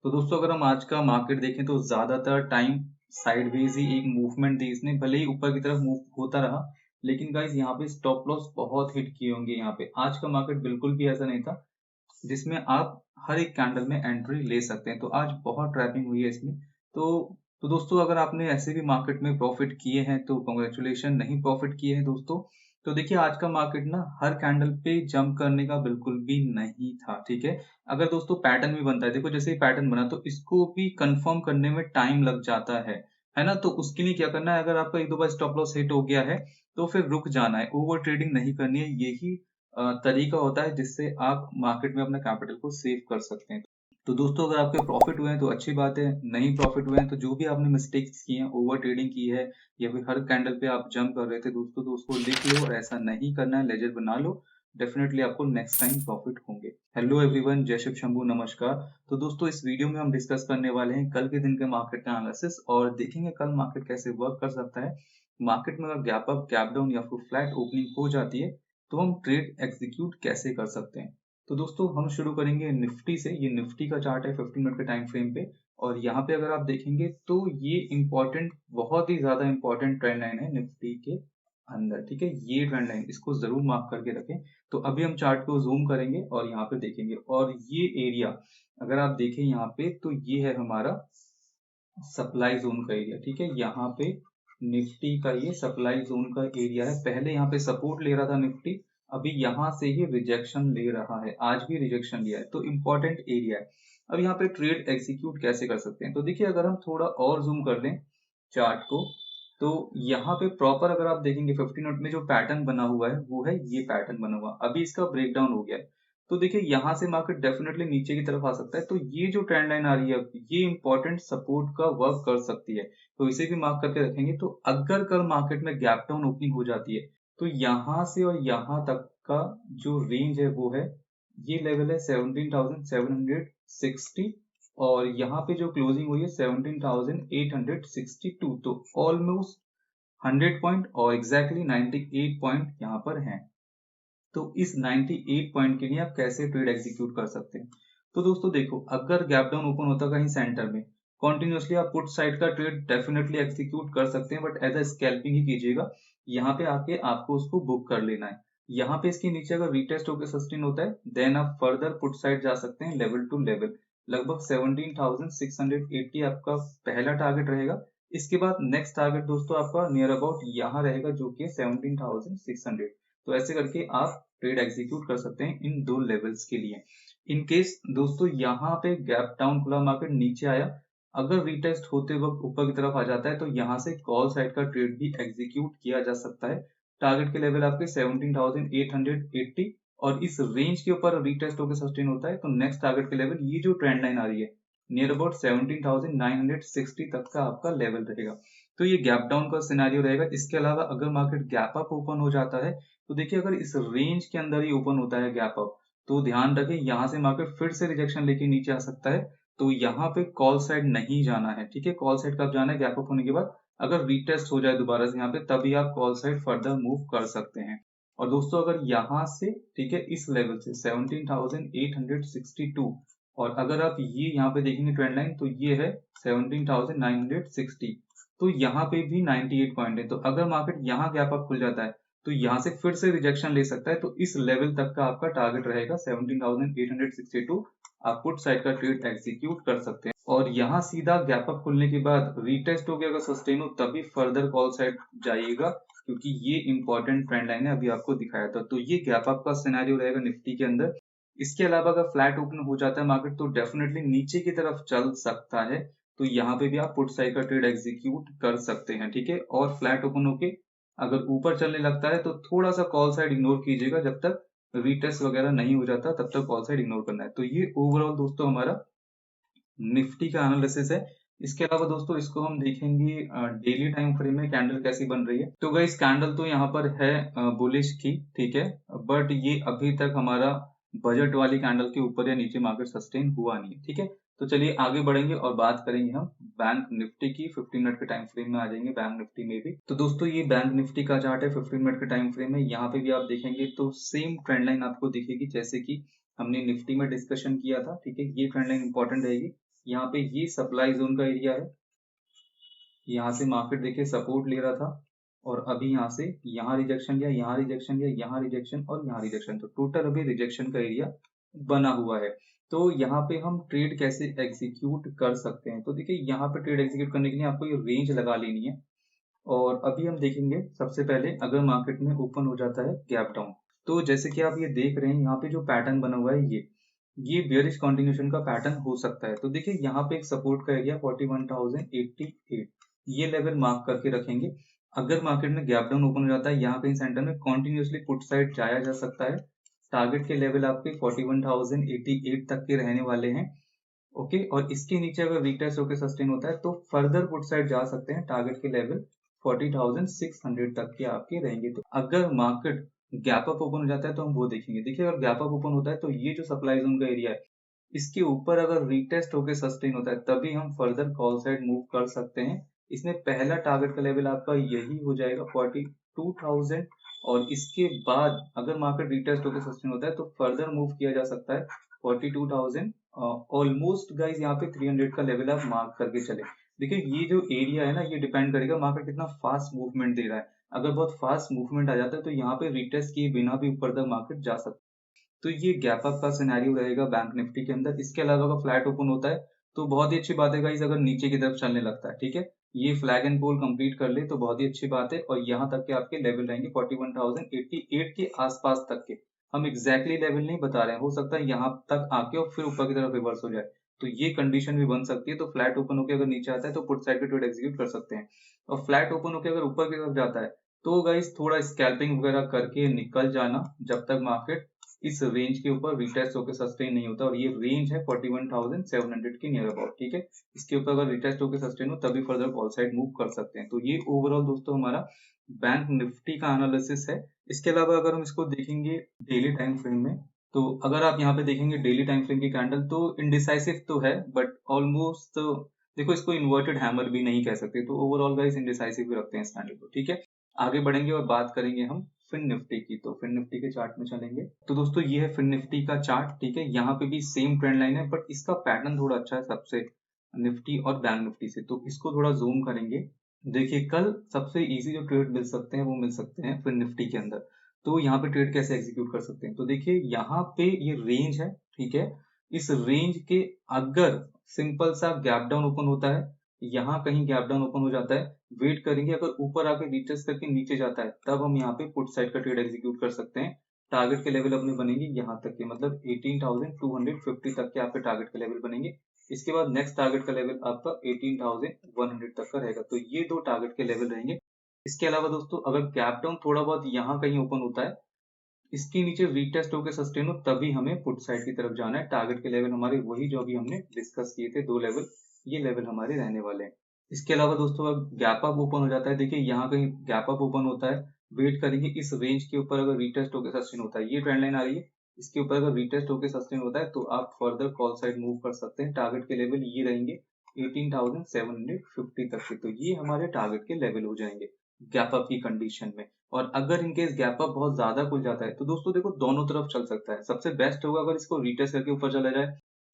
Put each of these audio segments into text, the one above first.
तो दोस्तों अगर हम आज का मार्केट देखें तो ज्यादातर टाइम साइडवेज ही एक मूवमेंट दी इसने, भले ही ऊपर की तरफ मूव होता रहा, लेकिन गाइस यहाँ पे स्टॉप लॉस बहुत हिट किए होंगे। यहाँ पे आज का मार्केट बिल्कुल भी ऐसा नहीं था जिसमें आप हर एक कैंडल में एंट्री ले सकते हैं। तो आज बहुत ट्रैपिंग हुई है इसमें। तो दोस्तों अगर आपने ऐसे भी मार्केट में प्रॉफिट किए हैं तो कॉन्ग्रेचुलेशन, नहीं प्रॉफिट किए हैं दोस्तों तो देखिए आज का मार्केट ना हर कैंडल पे जंप करने का बिल्कुल भी नहीं था। ठीक है, अगर दोस्तों पैटर्न भी बनता है, देखो जैसे ही पैटर्न बना तो इसको भी कंफर्म करने में टाइम लग जाता है ना। तो उसके लिए क्या करना है, अगर आपका एक दो बार स्टॉप लॉस हिट हो गया है तो फिर रुक जाना है, ओवर ट्रेडिंग नहीं करनी है। यही तरीका होता है जिससे आप मार्केट में अपना कैपिटल को सेव कर सकते हैं। तो दोस्तों अगर आपके प्रॉफिट हुए हैं तो अच्छी बात है, नहीं प्रॉफिट हुए हैं तो जो भी आपने मिस्टेक्स की हैं, ओवर ट्रेडिंग की है या फिर हर कैंडल पे आप जंप कर रहे थे दोस्तों, तो उसको लिख लो और ऐसा नहीं करना है, लेजर बना लो। डेफिनेटली आपको नेक्स्ट टाइम प्रॉफिट होंगे। हेलो एवरीवन, जय शिव शंभू, नमस्कार। तो दोस्तों इस वीडियो में हम डिस्कस करने वाले हैं कल के दिन के मार्केट का एनालिसिस और देखेंगे कल मार्केट कैसे वर्क कर सकता है। मार्केट में अगर गैप अप, गैप डाउन या फिर फ्लैट ओपनिंग हो जाती है तो हम ट्रेड एग्जीक्यूट कैसे कर सकते हैं। तो दोस्तों हम शुरू करेंगे निफ्टी से। ये निफ्टी का चार्ट है 15 मिनट के टाइम फ्रेम पे और यहाँ पे अगर आप देखेंगे तो ये इंपॉर्टेंट, बहुत ही ज्यादा इंपॉर्टेंट ट्रेंड लाइन है निफ्टी के अंदर। ठीक है, ये ट्रेंड लाइन इसको जरूर मार्क करके रखें। तो अभी हम चार्ट को जूम करेंगे और यहाँ पे देखेंगे और ये एरिया अगर आप देखें यहाँ पे तो ये है हमारा सप्लाई जोन का एरिया। ठीक है, यहाँ पे निफ्टी का ये सप्लाई जोन का एरिया है। पहले यहाँ पे सपोर्ट ले रहा था निफ्टी, अभी यहाँ से ही रिजेक्शन ले रहा है, आज भी रिजेक्शन लिया है, तो इंपॉर्टेंट एरिया है। अब यहाँ पे ट्रेड एग्जीक्यूट कैसे कर सकते हैं, तो देखिए अगर हम थोड़ा और जूम कर लें चार्ट को तो यहाँ पे प्रॉपर अगर आप देखेंगे 15 मिनट में जो पैटर्न बना हुआ है वो है ये पैटर्न बना हुआ, अभी इसका ब्रेकडाउन हो गया है। तो देखिए यहाँ से मार्केट डेफिनेटली नीचे की तरफ आ सकता है, तो ये जो ट्रेंड लाइन आ रही है ये इंपॉर्टेंट सपोर्ट का वर्क कर सकती है, तो इसे भी मार्क करके रखेंगे। तो अगर कल मार्केट में गैप डाउन ओपनिंग हो जाती है तो यहाँ से और यहाँ तक का जो रेंज है वो है, ये लेवल है 17,760 और यहाँ पे जो क्लोजिंग हुई है 17,862, तो ऑलमोस्ट 100 पॉइंट और एग्जैक्टली 98 पॉइंट यहाँ पर हैं। तो इस 98 पॉइंट के लिए आप कैसे ट्रेड एग्जीक्यूट कर सकते हैं। तो दोस्तों देखो, अगर गैप डाउन ओपन होता कहीं सेंटर में, कॉन्टिन्यूसली आप पुट साइड का ट्रेड डेफिनेटली एग्जीक्यूट कर सकते हैं, बट एज अ स्कैल्पिंग ही कीजिएगा। यहाँ पे आके आपको उसको बुक कर लेना है। यहाँ पे इसके नीचे अगर रीटेस्ट होकर सस्टेन होता है देन आप फर्दर पुट साइड जा सकते हैं, लेवल टू लेवल। लगभग 17,680 आपका पहला टारगेट रहेगा। इसके बाद नेक्स्ट टारगेट दोस्तों आपका नियर अबाउट यहाँ रहेगा जो कि 17,600। तो ऐसे करके आप ट्रेड एग्जीक्यूट कर सकते हैं इन दो लेवल्स के लिए। इन केस दोस्तों यहाँ पे गैप डाउन खुला, मार्केट नीचे आया, अगर रिटेस्ट होते वक्त ऊपर की तरफ आ जाता है तो यहाँ से कॉल साइड का ट्रेड भी एग्जीक्यूट किया जा सकता है। टारगेट के लेवल आपके 17,880 और इस रेंज के ऊपर रिटेस्ट होकर सस्टेन होता है तो नेक्स्ट टारगेट के लेवल ये जो ट्रेंड लाइन आ रही है नियर अबाउट 17,960 तक का आपका लेवल रहेगा। तो ये गैप डाउन का सिनेरियो रहेगा। इसके अलावा अगर मार्केट गैप अप ओपन हो जाता है तो देखिए अगर इस रेंज के अंदर ही ओपन होता है गैप अप तो ध्यान रखें यहाँ से मार्केट फिर से रिजेक्शन लेके नीचे आ सकता है, तो यहाँ पे कॉल साइड नहीं जाना है। ठीक है, कॉल साइड कब जाना है, गैप अप होने के बाद अगर रीटेस्ट हो जाए दोबारा से यहाँ पे तभी आप कॉल साइड फर्दर मूव कर सकते हैं। और दोस्तों अगर यहाँ से, ठीक है, इस लेवल से 17,862 और अगर आप ये यहाँ पे देखेंगे ट्रेंड लाइन तो ये है 17,960, तो यहाँ पे भी 98 पॉइंट है। तो अगर मार्केट यहाँ गैप अप खुल जाता है तो यहाँ से फिर से रिजेक्शन ले सकता है, तो इस लेवल तक का आपका टारगेट रहेगा 17,862। आप पुट साइड का ट्रेड एग्जीक्यूट कर सकते हैं और यहाँ सीधा गैप अप खुलने के बाद रीटेस्ट हो गया अगर सस्टेन हो तभी फर्दर कॉल साइड जाइएगा, क्योंकि ये इंपॉर्टेंट ट्रेंड लाइन है, अभी आपको दिखाया था। तो ये गैप अप का सिनेरियो रहेगा निफ्टी के अंदर। इसके अलावा अगर फ्लैट ओपन हो जाता है मार्केट तो डेफिनेटली नीचे की तरफ चल सकता है, तो यहाँ पे भी आप पुट साइड का ट्रेड एग्जीक्यूट कर सकते हैं। ठीक है, और फ्लैट ओपन होके अगर ऊपर चलने लगता है तो थोड़ा सा कॉल साइड इग्नोर कीजिएगा, जब तक रीटेस्ट वगैरह नहीं हो जाता तब तक कॉल साइड इग्नोर करना है। तो ये ओवरऑल दोस्तों हमारा निफ्टी का एनालिसिस है। इसके अलावा दोस्तों इसको हम देखेंगे डेली टाइम फ्रेम में कैंडल कैसी बन रही है। तो गाइस कैंडल तो यहाँ पर है बुलिश की, ठीक है, बट ये अभी तक हमारा बजट वाली कैंडल के ऊपर या नीचे मार्केट सस्टेन हुआ नहीं है। ठीक है, तो चलिए आगे बढ़ेंगे और बात करेंगे हम बैंक निफ्टी की। 15 मिनट के टाइम फ्रेम में आ जाएंगे बैंक निफ्टी में भी। तो दोस्तों ये बैंक निफ्टी का चार्ट है 15 मिनट के टाइम फ्रेम में। यहाँ पे भी आप देखेंगे तो सेम ट्रेंड लाइन आपको दिखेगी जैसे कि हमने निफ्टी में डिस्कशन किया था। ठीक है, ये ट्रेंड लाइन इंपॉर्टेंट रहेगी। यहाँ पे ये सप्लाई जोन का एरिया है, यहाँ से मार्केट देखिए सपोर्ट ले रहा था और अभी यहाँ से यहाँ रिजेक्शन लिया, यहाँ रिजेक्शन लिया, यहाँ रिजेक्शन और यहाँ रिजेक्शन, तो टोटल अभी रिजेक्शन का एरिया बना हुआ है। तो यहाँ पे हम ट्रेड कैसे एग्जीक्यूट कर सकते हैं, तो देखिए यहाँ पे ट्रेड एग्जीक्यूट करने के लिए आपको ये रेंज लगा लेनी है। और अभी हम देखेंगे सबसे पहले अगर मार्केट में ओपन हो जाता है गैप डाउन, तो जैसे कि आप ये देख रहे हैं यहाँ पे जो पैटर्न बना हुआ है ये बेयरिश कंटिन्यूएशन का पैटर्न हो सकता है। तो देखिए यहाँ पे एक सपोर्ट का एरिया 41,088, ये लेवल मार्क करके रखेंगे। अगर मार्केट में गैप डाउन ओपन हो जाता है यहाँ कहीं सेंटर में कंटिन्यूअसली पुट साइड जाया जा सकता है। टारगेट के लेवल आपके 41,088 तक के रहने वाले हैं। ओके, और इसके नीचे अगर रिटेस्ट होकर सस्टेन होता है तो फर्दर पुट साइड जा सकते हैं, टारगेट के लेवल 40,600 तक के आपके रहेंगे। तो अगर मार्केट गैप अप ओपन हो जाता है तो हम वो देखेंगे। देखिए अगर गैप अप ओपन होता है तो ये जो सप्लाई जोन का एरिया है इसके ऊपर अगर रिटेस्ट होकर सस्टेन होता है तभी हम फर्दर कॉल साइड मूव कर सकते हैं। इसमें पहला टारगेट का लेवल आपका यही हो जाएगा 42,000, और इसके बाद अगर मार्केट रिटेस्ट होकर सस्टेन होता है तो फर्दर मूव किया जा सकता है 42,000। ऑलमोस्ट गाइस यहाँ पे 300 का लेवल आप मार्क करके चले। देखिए ये जो एरिया है ना ये डिपेंड करेगा मार्केट कितना फास्ट मूवमेंट दे रहा है। अगर बहुत फास्ट मूवमेंट आ जाता है तो यहाँ पे रिटेस्ट किए बिना भी ऊपर तक मार्केट जा सकता है। तो ये गैप अप का सिनेरियो रहेगा बैंक निफ्टी के अंदर। इसके अलावा अगर फ्लैट ओपन होता है तो बहुत ही अच्छी बात है गाइस, अगर नीचे की तरफ चलने लगता है, ठीक है, ये फ्लैग एंड पोल कंप्लीट कर ले तो बहुत ही अच्छी बात है। और यहाँ तक के आपके लेवल रहेंगे 41,088 के आसपास तक के। हम एग्जैक्टली लेवल नहीं बता रहे हैं, हो सकता है यहाँ तक आके और फिर ऊपर की तरफ रिवर्स हो जाए, तो ये कंडीशन भी बन सकती है। तो फ्लैट ओपन होकर अगर नीचे आता है तो पुट साइड के ट्रेड एग्जीक्यूट कर सकते हैं, और फ्लैट ओपन होकर अगर ऊपर की तरफ जाता है तो गाइस थोड़ा स्कैल्पिंग वगैरह करके निकल जाना जब तक मार्केट इस रेंज के ऊपर रिटेस्ट होकर सस्टेन नहीं होता। और ये रेंज है 41,700 के नियर अबाउट, ठीक है। इसके ऊपर अगर रिटेस्ट होकर सस्टेन हो तभी फर्दर कॉल साइड मूव कर सकते हैं। तो ये ओवरऑल दोस्तों हमारा बैंक निफ्टी का एनालिसिस है। इसके अलावा अगर हम इसको देखेंगे डेली टाइम फ्रेम में, तो अगर आप यहाँ पे देखेंगे डेली टाइम फ्रेम की कैंडल तो इनडिसाइसिव तो है बट ऑलमोस्ट, देखो इसको इन्वर्टेड हैमर भी नहीं कह सकते, तो ओवरऑल गाइस इनडिसाइसिव भी रखते हैं इस कैंडल को, ठीक है। आगे बढ़ेंगे और बात करेंगे हम फिन निफ्टी की। तो फिन निफ्टी के चार्ट में चलेंगे तो दोस्तों ये है फिन निफ्टी का चार्ट, ठीक है। यहाँ पे भी सेम ट्रेंड लाइन है बट इसका पैटर्न थोड़ा अच्छा है सबसे निफ्टी और बैंक निफ्टी से। तो इसको थोड़ा जूम करेंगे। देखिए कल सबसे इजी जो ट्रेड मिल सकते हैं वो मिल सकते हैं फिन निफ्टी के अंदर। तो यहाँ पे ट्रेड कैसे एग्जीक्यूट कर सकते हैं, तो देखिए यहाँ पे ये रेंज है, ठीक है। इस रेंज के अगर सिंपल सा गैप डाउन ओपन होता है, यहाँ कहीं गैप डाउन ओपन हो जाता है, वेट करेंगे, अगर ऊपर आके रिटेस्ट करके नीचे जाता है तब हम यहाँ पे पुट साइड का ट्रेड एग्जीक्यूट कर सकते हैं। टारगेट के लेवल अपने बनेंगे यहाँ तक के, मतलब 18,250 तक के आपके टारगेट के लेवल बनेंगे। इसके बाद नेक्स्ट टारगेट का लेवल आपका 18,100 तक का रहेगा। तो ये दो टारगेट के लेवल रहेंगे। इसके अलावा दोस्तों अगर गैप डाउन थोड़ा बहुत यहाँ कहीं ओपन होता है, इसके नीचे रीटेस्ट होकर सस्टेन हो तभी हमें पुट साइड की तरफ जाना है। टारगेट के लेवल हमारे वही जो अभी हमने डिस्कस किए थे, दो लेवल, ये लेवल हमारे रहने वाले हैं। इसके अलावा दोस्तों अगर गैप अप ओपन हो जाता है, देखिए यहाँ कहीं गैप अप ओपन होता है, वेट करेंगे, इस रेंज के ऊपर अगर रीटेस्ट होकर सस्टेन होता है, ये ट्रेंड लाइन आ रही है, इसके ऊपर अगर रीटेस्ट होकर सस्टेन होता है तो आप फर्दर कॉल साइड मूव कर सकते हैं। टारगेट के लेवल ये रहेंगे 18,750 तक के। तो ये हमारे टारगेट के लेवल हो जाएंगे गैप अप की कंडीशन में। और अगर इनकेस गैप अप बहुत ज्यादा खुल जाता है तो दोस्तों देखो दोनों तरफ चल सकता है। सबसे बेस्ट होगा अगर इसको रिटेस्ट करके ऊपर चला जाए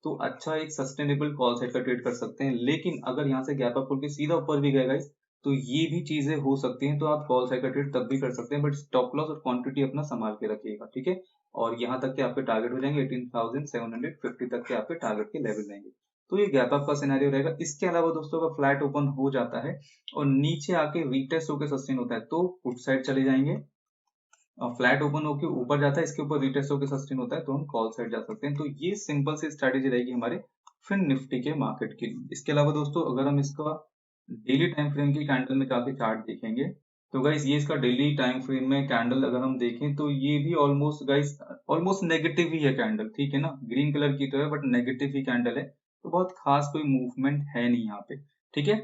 तो अच्छा एक सस्टेनेबल कॉल साइड का ट्रेड कर सकते हैं। लेकिन अगर यहाँ से गैप अप खुल के सीधा ऊपर भी गएगा तो ये भी चीजें हो सकती हैं, तो आप कॉल साइड का ट्रेड तब भी कर सकते हैं, बट स्टॉप लॉस और क्वांटिटी अपना संभाल के रखिएगा, ठीक है। और यहाँ तक के आपके टारगेट हो जाएंगे 18,750 तक के आपके टारगेट के लेवल रहेंगे। तो ये गैप अप का सिनेरियो रहेगा। इसके अलावा दोस्तों अगर फ्लैट ओपन हो जाता है और नीचे आके रीटेस्ट होकर सस्टेन होता है तो पुट साइड चले जाएंगे, और फ्लैट ओपन होकर ऊपर जाता है, इसके ऊपर रिटेस्ट होकर सस्टेन होता है तो हम कॉल साइड जा सकते हैं। तो ये सिंपल सी स्ट्रेटेजी रहेगी हमारे फिन निफ्टी के मार्केट के लिए। इसके अलावा दोस्तों अगर हम इसका डेली टाइम फ्रेम की कैंडल में जाके चार्ट देखेंगे तो गाइस ये इसका डेली टाइम फ्रेम में कैंडल अगर हम देखें तो ये भी ऑलमोस्ट गाइस ऑलमोस्ट नेगेटिव ही है कैंडल, ठीक है ना। ग्रीन कलर की तो है बट नेगेटिव ही कैंडल है, तो बहुत खास कोई मूवमेंट है नहीं यहाँ पे, ठीक है।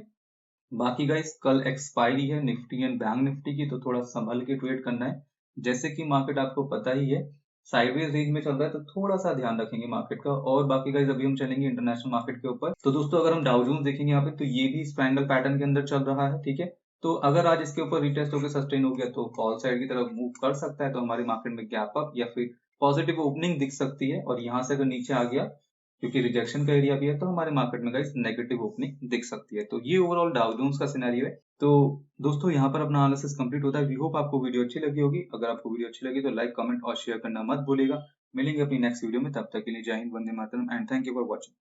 बाकी गाइस कल एक्सपायरी है निफ्टी एंड बैंक निफ्टी की, तो थोड़ा संभल के ट्रेड करना है। जैसे कि मार्केट आपको पता ही है साइडवेज रेंज में चल रहा है, तो थोड़ा सा ध्यान रखेंगे मार्केट का। और बाकी गाइस अभी हम चलेंगे इंटरनेशनल मार्केट के ऊपर। तो दोस्तों अगर हम डाउ जोन्स देखेंगे यहाँ पे तो ये भी स्ट्रैंगल पैटर्न के अंदर चल रहा है, ठीक है। तो अगर आज इसके ऊपर रिटेस्ट होकर सस्टेन हो गया तो कॉल साइड की तरफ मूव कर सकता है, तो हमारी मार्केट में गैप अप या फिर पॉजिटिव ओपनिंग दिख सकती है। और यहाँ से अगर नीचे आ गया क्योंकि रिजेक्शन का एरिया भी है, तो हमारे मार्केट में गाइस नेगेटिव ओपनिंग दिख सकती है। तो ये ओवरऑल डाउ जोन्स का सिनेरियो है। तो दोस्तों यहाँ पर अपना एनालिसिस कंप्लीट होता है। वी होप आपको वीडियो अच्छी लगी होगी। अगर आपको वीडियो अच्छी लगी तो लाइक, कमेंट और शेयर करना मत भूलिएगा। मिलेंगे अपनी नेक्स्ट वीडियो में, तब तक के लिए जय हिंद, वंदे मातरम and thank you for watching.